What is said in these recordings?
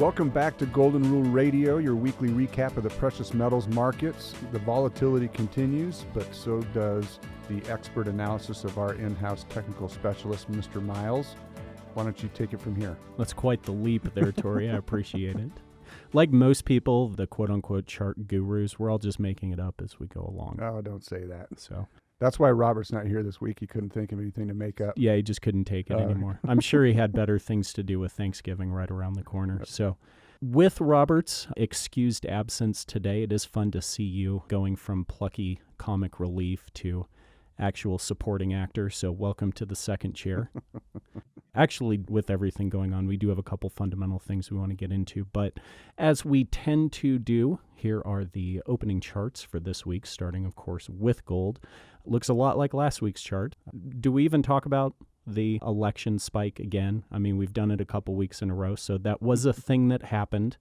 Welcome back to Golden Rule Radio, your weekly recap of the precious metals markets. The volatility continues, but so does the expert analysis of our in-house technical specialist, Mr. Miles. Why don't you take it from here? That's quite the leap there, Tori. I appreciate it. Like most people, the quote-unquote chart gurus, we're all just making it up as we go along. Oh, don't say that. So that's why Robert's not here this week. He couldn't think of anything to make up. yeah, he just couldn't take it anymore. I'm sure he had better things to do with Thanksgiving right around the corner. So with Robert's excused absence today, it is fun to see you going from plucky comic relief to actual supporting actor. So welcome to the second chair. Actually, with everything going on, we do have a couple fundamental things we want to get into. But as we tend to do, here are the opening charts for this week, starting, of course, with gold. Looks a lot like last week's chart. Do we even talk about the election spike again? I mean, we've done it a couple weeks in a row, so that was a thing that happened.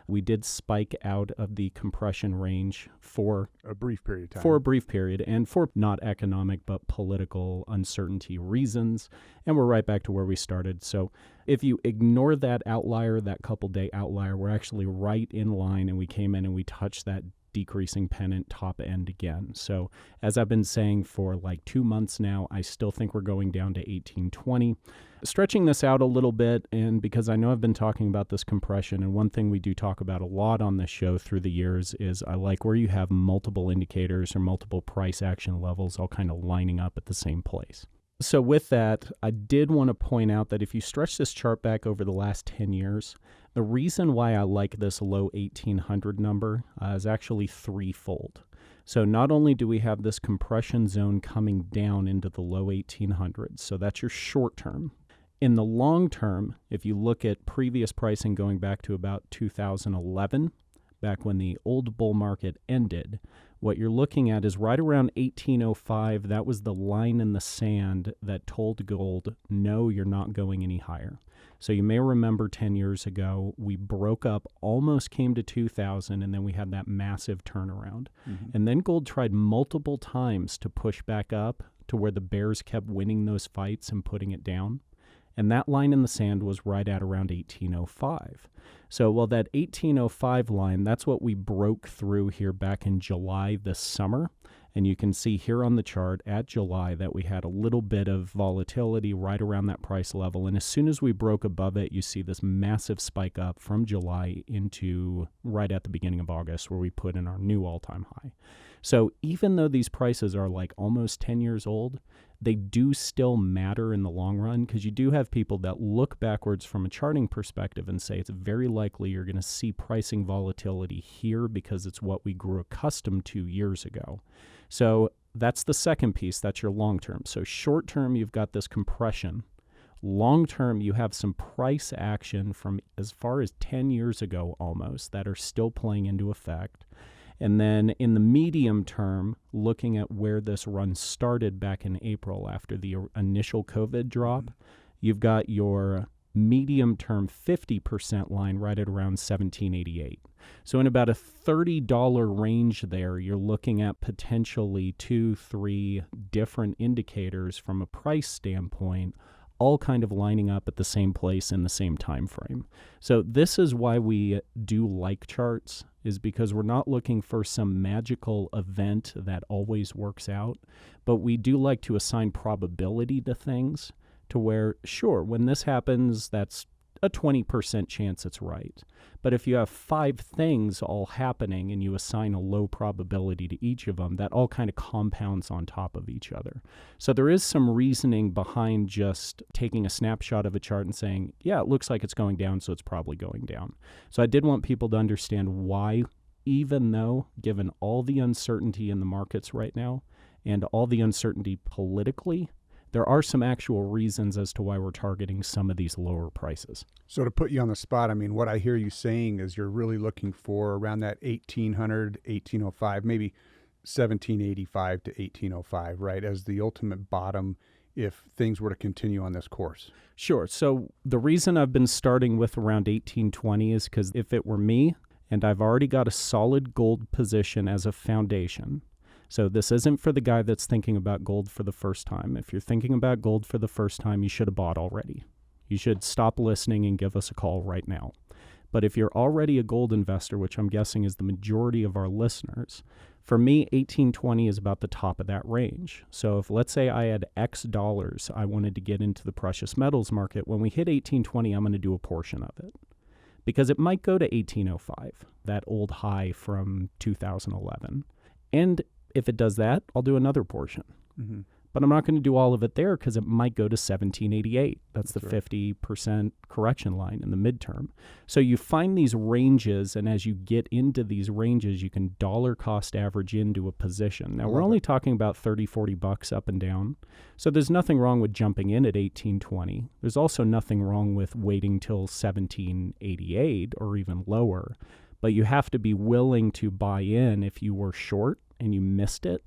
We did spike out of the compression range for a brief period of time. For a brief period, and for not economic but political uncertainty reasons. And we're right back to where we started. So if you ignore that outlier, that couple-day outlier, we're actually right in line, and we came in and we touched that decreasing pennant top end again. So as I've been saying for like 2 months now, I still think we're going down to 1820. Stretching this out a little bit, and because I know I've been talking about this compression, and one thing we do talk about a lot on this show through the years is I like where you have multiple indicators or multiple price action levels all kind of lining up at the same place. So with that, I did want to point out that if you stretch this chart back over the last 10 years, the reason why I like this low 1800 number is actually threefold. So not only do we have this compression zone coming down into the low 1800s, so that's your short term. In the long term, if you look at previous pricing going back to about 2011, back when the old bull market ended, what you're looking at is right around 1805. That was the line in the sand that told gold, no, you're not going any higher. So you may remember 10 years ago, we broke up, almost came to 2000, and then we had that massive turnaround. Mm-hmm. And then gold tried multiple times to push back up to where the bears kept winning those fights and putting it down. And that line in the sand was right at around 1805. So, well, that 1805 line, that's what we broke through here back in July this summer. And you can see here on the chart at July that we had a little bit of volatility right around that price level. And as soon as we broke above it, you see this massive spike up from July into right at the beginning of August, where we put in our new all-time high. So even though these prices are like almost 10 years old, they do still matter in the long run, because you do have people that look backwards from a charting perspective and say it's very likely you're going to see pricing volatility here because it's what we grew accustomed to years ago. So that's the second piece. That's your long term. So short term, you've got this compression. Long term, you have some price action from as far as 10 years ago almost that are still playing into effect. And then in the medium term, looking at where this run started back in April after the initial COVID drop, you've got your medium-term 50% line right at around 1788. So in about a $30 range there, you're looking at potentially 2-3 different indicators from a price standpoint, all kind of lining up at the same place in the same time frame. So this is why we do like charts, is because we're not looking for some magical event that always works out, but we do like to assign probability to things to where, sure, when this happens, that's a 20% chance it's right. But if you have 5 things all happening and you assign a low probability to each of them, that all kind of compounds on top of each other. So there is some reasoning behind just taking a snapshot of a chart and saying, yeah, it looks like it's going down, so it's probably going down. So I did want people to understand why, even though, given all the uncertainty in the markets right now and all the uncertainty politically, there are some actual reasons as to why we're targeting some of these lower prices. So to put you on the spot, I mean, what I hear you saying is you're really looking for around that 1800, 1805, maybe 1785 to 1805, right, as the ultimate bottom if things were to continue on this course. Sure. So the reason I've been starting with around 1820 is because if it were me, and I've already got a solid gold position as a foundation. So this isn't for the guy that's thinking about gold for the first time. If you're thinking about gold for the first time, you should have bought already. You should stop listening and give us a call right now. But if you're already a gold investor, which I'm guessing is the majority of our listeners, for me, 1820 is about the top of that range. So if, let's say, I had X dollars, I wanted to get into the precious metals market, when we hit 1820, I'm going to do a portion of it. Because it might go to 1805, that old high from 2011. And if it does that, I'll do another portion. Mm-hmm. But I'm not going to do all of it there because it might go to 1788. That's the right. 50% correction line in the midterm. So you find these ranges, and as you get into these ranges, you can dollar cost average into a position. Now, we're only talking about 30, 40 bucks up and down. So there's nothing wrong with jumping in at 1820. There's also nothing wrong with waiting till 1788 or even lower. But you have to be willing to buy in if you were short and you missed it.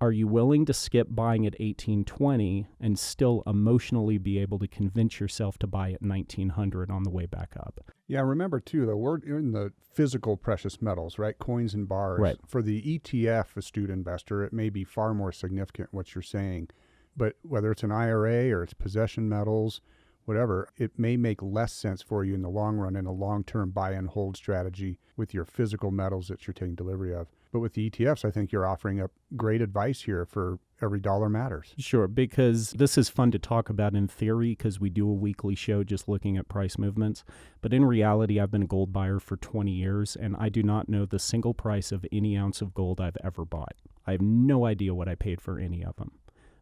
Are you willing to skip buying at 1820 and still emotionally be able to convince yourself to buy at 1900 on the way back up? Yeah, remember too, though, we're in the physical precious metals, right? Coins and bars. Right. For the ETF astute investor, it may be far more significant what you're saying. But whether it's an IRA or it's possession metals, whatever, it may make less sense for you in the long run in a long-term buy and hold strategy with your physical metals that you're taking delivery of. But with the ETFs, I think you're offering up great advice here for every dollar matters. Sure, because this is fun to talk about in theory because we do a weekly show just looking at price movements. But in reality, I've been a gold buyer for 20 years, and I do not know the single price of any ounce of gold I've ever bought. I have no idea what I paid for any of them.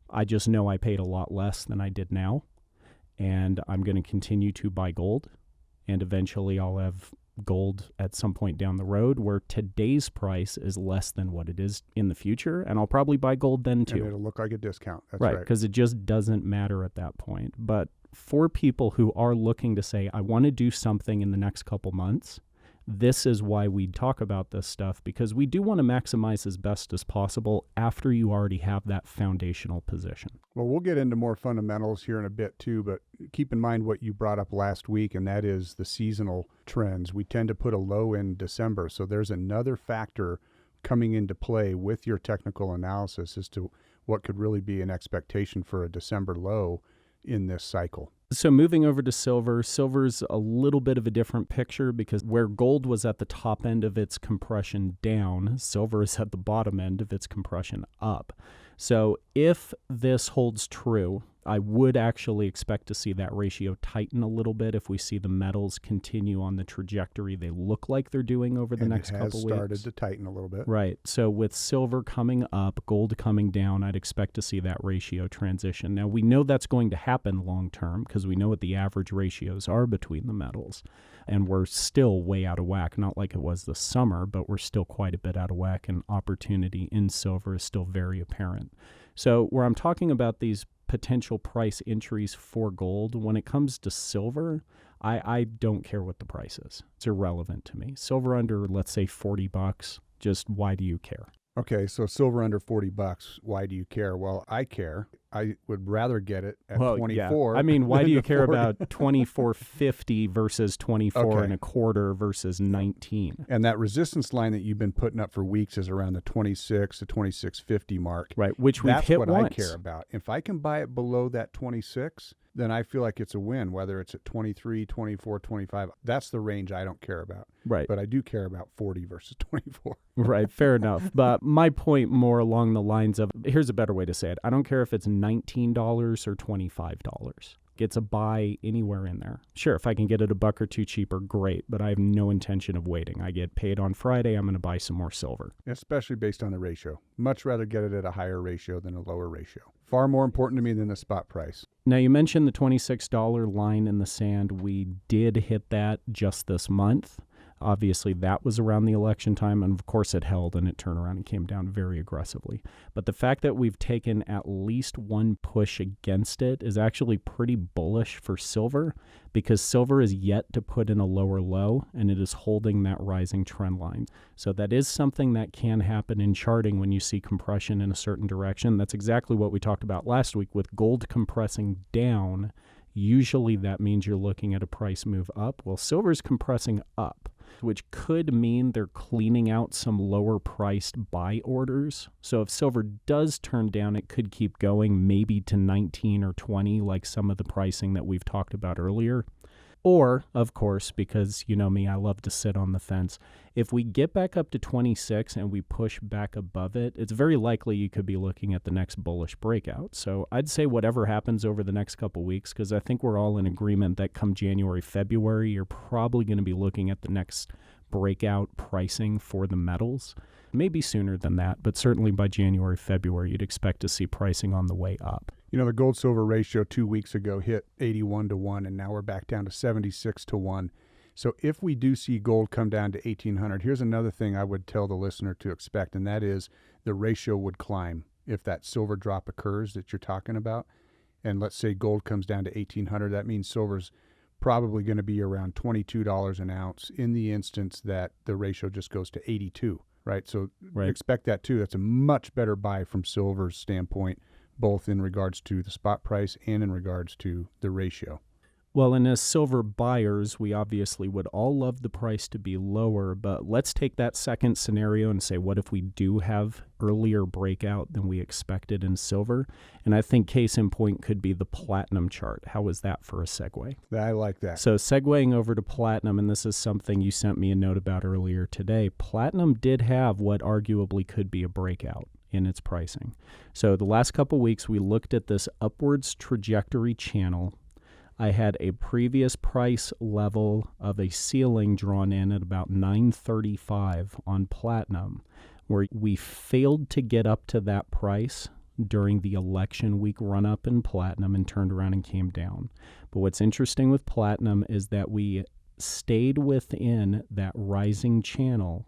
I just know I paid a lot less than I did now, and I'm going to continue to buy gold, and eventually I'll have gold at some point down the road where today's price is less than what it is in the future, and I'll probably buy gold then too. And it'll look like a discount. That's right, right. because it just doesn't matter at that point. But for people who are looking to say, I want to do something in the next couple months, this is why we talk about this stuff, because we do want to maximize as best as possible after you already have that foundational position. Well, we'll get into more fundamentals here in a bit too, but keep in mind what you brought up last week, and that is the seasonal trends. We tend to put a low in December, so there's another factor coming into play with your technical analysis as to what could really be an expectation for a December low in this cycle. So moving over to silver, silver's a little bit of a different picture because where gold was at the top end of its compression down, silver is at the bottom end of its compression up. So if this holds true, I would actually expect to see that ratio tighten a little bit if we see the metals continue on the trajectory they look like they're doing over the next couple weeks. It has started to tighten a little bit. Right. So with silver coming up, gold coming down, I'd expect to see that ratio transition. Now, we know that's going to happen long term because we know what the average ratios are between the metals. And we're still way out of whack, not like it was this summer, but we're still quite a bit out of whack, and opportunity in silver is still very apparent. So where I'm talking about these potential price entries for gold, when it comes to silver, I don't care what the price is. It's irrelevant to me. Silver under, let's say, $40, just why do you care? Okay, so silver under $40, why do you care? Well, I care. I would rather get it at 24. Yeah. I mean, why do you care 40. about 24.50 versus 24 and a quarter versus 19? And that resistance line that you've been putting up for weeks is around the 26 to 26.50 mark. Right, which we've That's hit what once. I care about. If I can buy it below that 26, then I feel like it's a win, whether it's at 23, 24, 25. That's the range I don't care about. Right. But I do care about 40 versus 24. Right, fair enough. But my point more along the lines of, here's a better way to say it. I don't care if it's $19 or $25. It's a buy anywhere in there. Sure, if I can get it $1 or $2 cheaper, great, but I have no intention of waiting. I get paid on Friday, I'm going to buy some more silver. Especially based on the ratio. Much rather get it at a higher ratio than a lower ratio. Far more important to me than the spot price. Now, you mentioned the $26 line in the sand. We did hit that just this month. Obviously, that was around the election time, and of course it held and it turned around and came down very aggressively. But the fact that we've taken at least one push against it is actually pretty bullish for silver, because silver is yet to put in a lower low, and it is holding that rising trend line. So that is something that can happen in charting when you see compression in a certain direction. That's exactly what we talked about last week with gold compressing down. Usually that means you're looking at a price move up. Well, silver's compressing up, which could mean they're cleaning out some lower priced buy orders. So if silver does turn down, it could keep going maybe to 19 or 20, like some of the pricing that we've talked about earlier. Or, of course, because you know me, I love to sit on the fence. If we get back up to 26 and we push back above it, it's very likely you could be looking at the next bullish breakout. So I'd say whatever happens over the next couple weeks, because I think we're all in agreement that come January, February, you're probably going to be looking at the next breakout pricing for the metals. Maybe sooner than that, but certainly by January, February, you'd expect to see pricing on the way up. You know, the gold silver ratio 2 weeks ago hit 81 to 1, and now we're back down to 76 to 1. So if we do see gold come down to 1800, here's another thing I would tell the listener to expect, and that is the ratio would climb if that silver drop occurs that you're talking about. And let's say gold comes down to 1800, that means silver's probably going to be around $22 an ounce in the instance that the ratio just goes to 82, right? So expect that too. That's a much better buy from silver's standpoint, both in regards to the spot price and in regards to the ratio. Well, and as silver buyers, we obviously would all love the price to be lower, but let's take that second scenario and say, what if we do have earlier breakout than we expected in silver? And I think case in point could be the platinum chart. How was that for a segue? I like that. So segueing over to platinum, and this is something you sent me a note about earlier today, platinum did have what arguably could be a breakout in its pricing. So the last couple weeks, we looked at this upwards trajectory channel. I had a previous price level of a ceiling drawn in at about 935 on platinum, where we failed to get up to that price during the election week run up in platinum and turned around and came down. But what's interesting with platinum is that we stayed within that rising channel.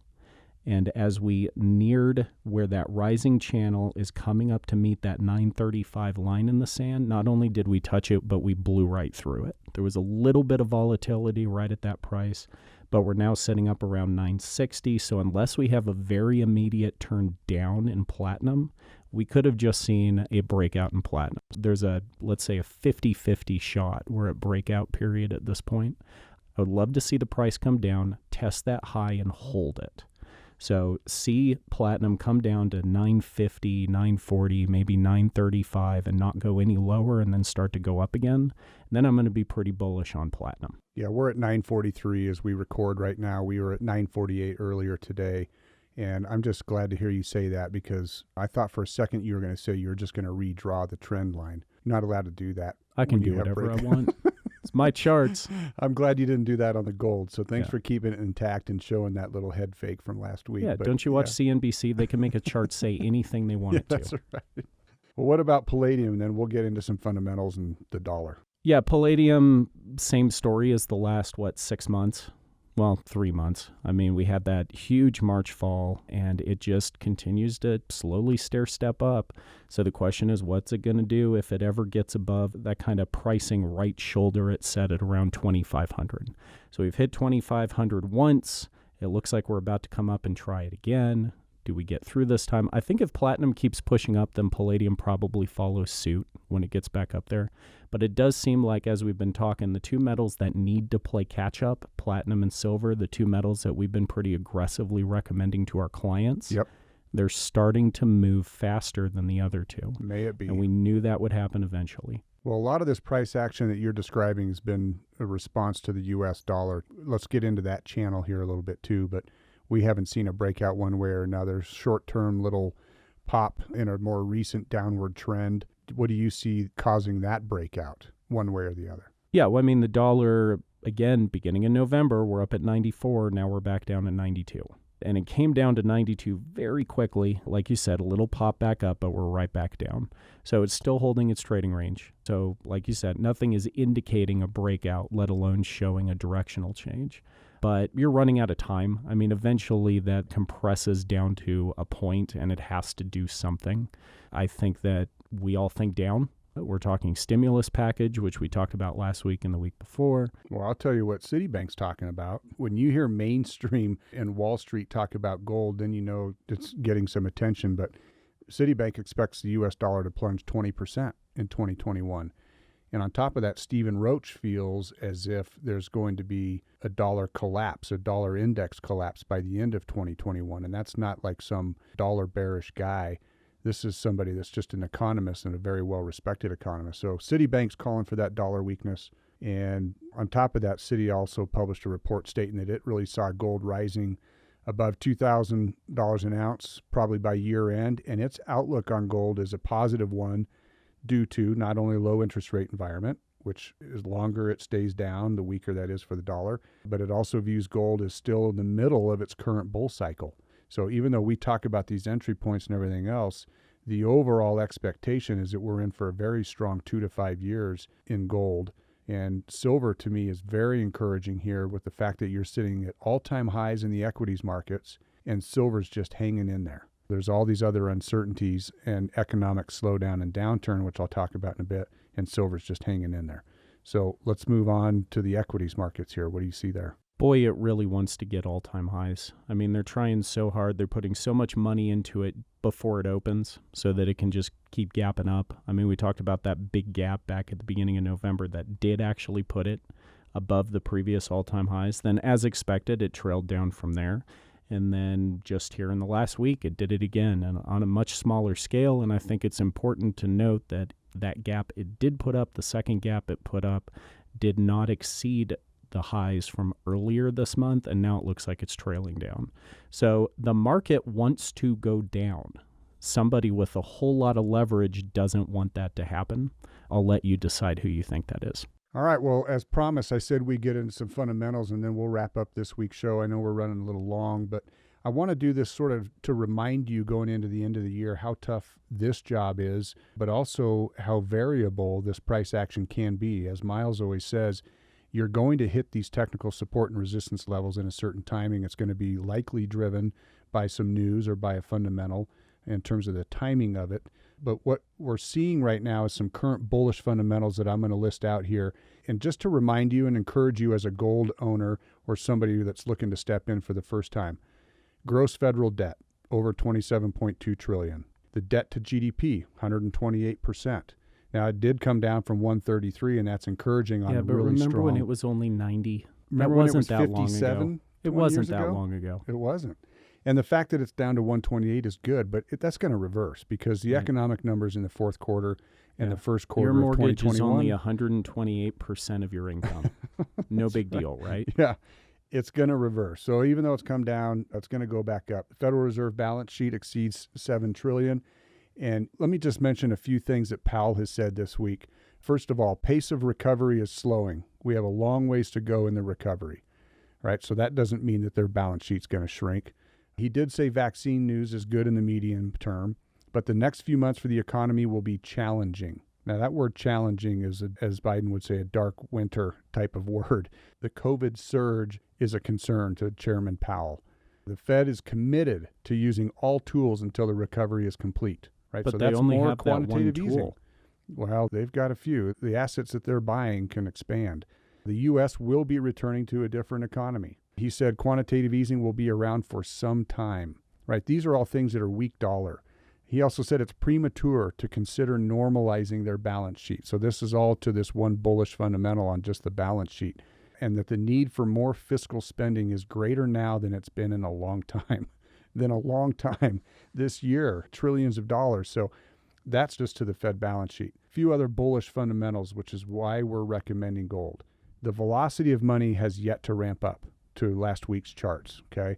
And as we neared where that rising channel is coming up to meet that 935 line in the sand, not only did we touch it, but we blew right through it. There was a little bit of volatility right at that price, but we're now setting up around 960. So unless we have a very immediate turn down in platinum, we could have just seen a breakout in platinum. There's let's say a 50-50 shot. We're at breakout period at this point. I would love to see the price come down, test that high, and hold it. So see platinum come down to 950, 940, maybe 935 and not go any lower and then start to go up again. Then I'm going to be pretty bullish on platinum. Yeah, we're at 943 as we record right now. We were at 948 earlier today. And I'm just glad to hear you say that because I thought for a second you were going to say you were just going to redraw the trend line. You're not allowed to do that. I can do whatever I want. It's my charts. I'm glad you didn't do that on the gold. So thanks for keeping it intact and showing that little head fake from last week. Yeah, but don't you watch CNBC? They can make a chart say anything they want it to. That's right. Well, what about palladium? Then we'll get into some fundamentals and the dollar. Yeah, palladium, same story as the last, 6 months? Well, 3 months. I mean, we had that huge March fall, and it just continues to slowly stair step up. So the question is, what's it going to do if it ever gets above that kind of pricing right shoulder it's set at around 2,500? So we've hit 2,500 once. It looks like we're about to come up and try it again. Do we get through this time? I think if platinum keeps pushing up, then palladium probably follows suit when it gets back up there. But it does seem like, as we've been talking, the two metals that need to play catch up, platinum and silver, the two metals that we've been pretty aggressively recommending to our clients, they're starting to move faster than the other two. May it be. And we knew that would happen eventually. Well, a lot of this price action that you're describing has been a response to the U.S. dollar. Let's get into that channel here a little bit too, but we haven't seen a breakout one way or another. Short-term little pop in a more recent downward trend. What do you see causing that breakout one way or the other? Yeah, well, I mean, the dollar, again, beginning in November, we're up at 94. Now we're back down at 92. And it came down to 92 very quickly. Like you said, a little pop back up, but we're right back down. So it's still holding its trading range. So like you said, nothing is indicating a breakout, let alone showing a directional change. But you're running out of time. I mean, eventually that compresses down to a point and it has to do something. I think that we all think down. We're talking stimulus package, which we talked about last week and the week before. Well, I'll tell you what Citibank's talking about. When you hear mainstream and Wall Street talk about gold, then you know it's getting some attention. But Citibank expects the U.S. dollar to plunge 20% in 2021. And on top of that, Stephen Roach feels as if there's going to be a dollar collapse, a dollar index collapse by the end of 2021. And that's not like some dollar bearish guy. This is somebody that's just an economist and a very well-respected economist. So Citibank's calling for that dollar weakness And on top of that, Citi also published a report stating that it really saw gold rising above $2,000 an ounce, probably by year end. And its outlook on gold is a positive one due to not only a low interest rate environment, which is longer it stays down, the weaker that is for the dollar, but it also views gold as still in the middle of its current bull cycle. So even though we talk about these entry points and everything else, the overall expectation is that we're in for a very strong 2 to 5 years in gold. And silver, to me, is very encouraging here with the fact that you're sitting at all-time highs in the equities markets, and silver's just hanging in there. There's all these other uncertainties and economic slowdown and downturn, which I'll talk about in a bit, and silver's just hanging in there. So let's move on to the equities markets here. What do you see there? Boy, it really wants to get all-time highs. I mean, they're trying so hard. They're putting so much money into it before it opens so that it can just keep gapping up. I mean, we talked about that big gap back at the beginning of November that did actually put it above the previous all-time highs. Then, as expected, it trailed down from there. And then just here in the last week, it did it again and on a much smaller scale. And I think it's important to note that that gap it did put up, the second gap it put up, did not exceed the highs from earlier this month, and now it looks like it's trailing down. So the market wants to go down. Somebody with a whole lot of leverage doesn't want that to happen. I'll let you decide who you think that is. All right. Well, as promised, I said we get into some fundamentals and then we'll wrap up this week's show. I know we're running a little long, but I want to do this sort of to remind you going into the end of the year how tough this job is, but also how variable this price action can be. As Miles always says, you're going to hit these technical support and resistance levels in a certain timing. It's going to be likely driven by some news or by a fundamental in terms of the timing of it. But what we're seeing right now is some current bullish fundamentals that I'm going to list out here. And just to remind you and encourage you as a gold owner or somebody that's looking to step in for the first time, gross federal debt, over 27.2 trillion. The debt to GDP, 128%. Now, it did come down from 133, and that's encouraging on a but really remember strong. When it was only 90? Remember that when wasn't it was that long 57? ago. It 20 wasn't years that ago? long ago. It wasn't. And the fact that it's down to 128 is good, but that's going to reverse because the economic numbers in the fourth quarter and the first quarter your of mortgage 2021. is only 128% of your income. No big deal, right? Yeah, it's going to reverse. So even though it's come down, it's going to go back up. The Federal Reserve balance sheet exceeds $7 trillion. And let me just mention a few things that Powell has said this week. First of all, pace of recovery is slowing. We have a long ways to go in the recovery, right? So that doesn't mean that their balance sheet's going to shrink. He did say vaccine news is good in the medium term, but the next few months for the economy will be challenging. Now, that word challenging is, as Biden would say, a dark winter type of word. The COVID surge is a concern to Chairman Powell. The Fed is committed to using all tools until the recovery is complete, right? But so they that's only more have that one quantitative easing. tool. Well, they've got a few. The assets that they're buying can expand. The U.S. will be returning to a different economy. He said quantitative easing will be around for some time, right? These are all things that are weak dollar. He also said it's premature to consider normalizing their balance sheet. So this is all to this one bullish fundamental on just the balance sheet, and that the need for more fiscal spending is greater now than it's been in a long time, this year, trillions of dollars. So that's just to the Fed balance sheet. A few other bullish fundamentals, which is why we're recommending gold. The velocity of money has yet to ramp up to last week's charts, okay?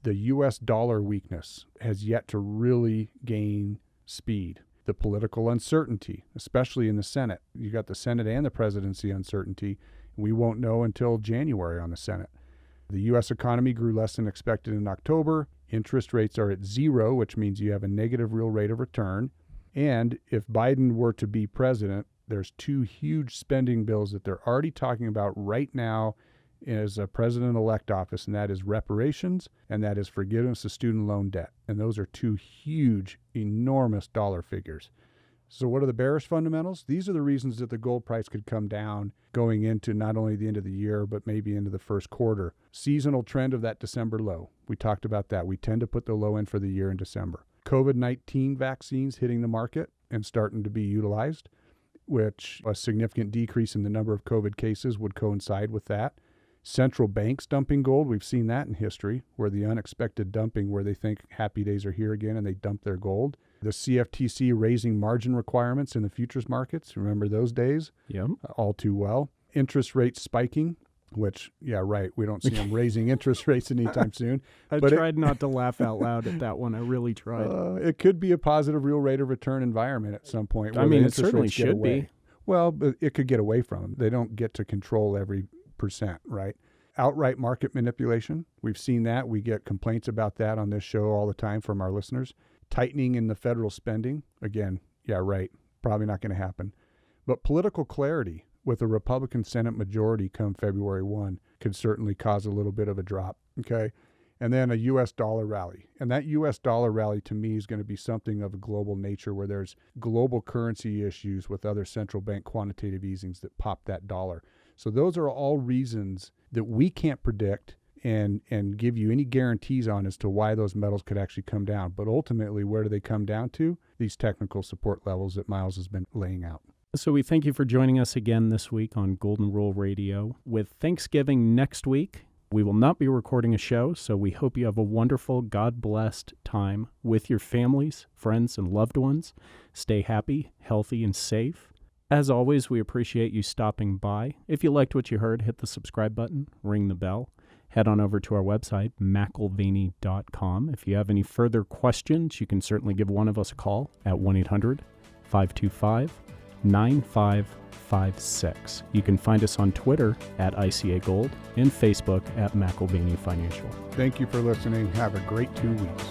The U.S. dollar weakness has yet to really gain speed. The political uncertainty, especially in the Senate. You got the Senate and the presidency uncertainty. We won't know until January on the Senate. The U.S. economy grew less than expected in October. Interest rates are at zero, which means you have a negative real rate of return. And if Biden were to be president, there's two huge spending bills that they're already talking about right now as a president-elect office, and that is reparations, and that is forgiveness of student loan debt. And those are two huge, enormous dollar figures. So what are the bearish fundamentals? These are the reasons that the gold price could come down going into not only the end of the year, but maybe into the first quarter. Seasonal trend of that December low. We talked about that. We tend to put the low end for the year in December. COVID-19 vaccines hitting the market and starting to be utilized, which a significant decrease in the number of COVID cases would coincide with that. Central banks dumping gold. We've seen that in history, where the unexpected dumping, where they think happy days are here again and they dump their gold. The CFTC raising margin requirements in the futures markets. Remember those days? Yep. All too well. interest rates spiking, which, yeah, right, we don't see them raising interest rates anytime soon. I But tried not to laugh out loud at that one. I really tried. it could be a positive real rate of return environment at some point. I where the mean, it interest certainly rates get should away. be. Well, but it could get away from them. They don't get to control every percent, right? Outright market manipulation. We've seen that. We get complaints about that on this show all the time from our listeners. Tightening in the federal spending. Again, yeah, right. Probably not going to happen. But political clarity with a Republican Senate majority come February 1 could certainly cause a little bit of a drop, okay? And then a U.S. dollar rally. And that U.S. dollar rally to me is going to be something of a global nature where there's global currency issues with other central bank quantitative easings that pop that dollar. So those are all reasons that we can't predict and give you any guarantees on as to why those metals could actually come down. But ultimately, where do they come down to? These technical support levels that Miles has been laying out. So we thank you for joining us again this week on Golden Rule Radio. With Thanksgiving next week, we will not be recording a show, so we hope you have a wonderful, God-blessed time with your families, friends, and loved ones. Stay happy, healthy, and safe. As always, we appreciate you stopping by. If you liked what you heard, hit the subscribe button, ring the bell. Head on over to our website, McElvaney.com. If you have any further questions, you can certainly give one of us a call at 1-800-525-9556. You can find us on Twitter at ICA Gold and Facebook at McElvaney Financial. Thank you for listening. Have a great 2 weeks.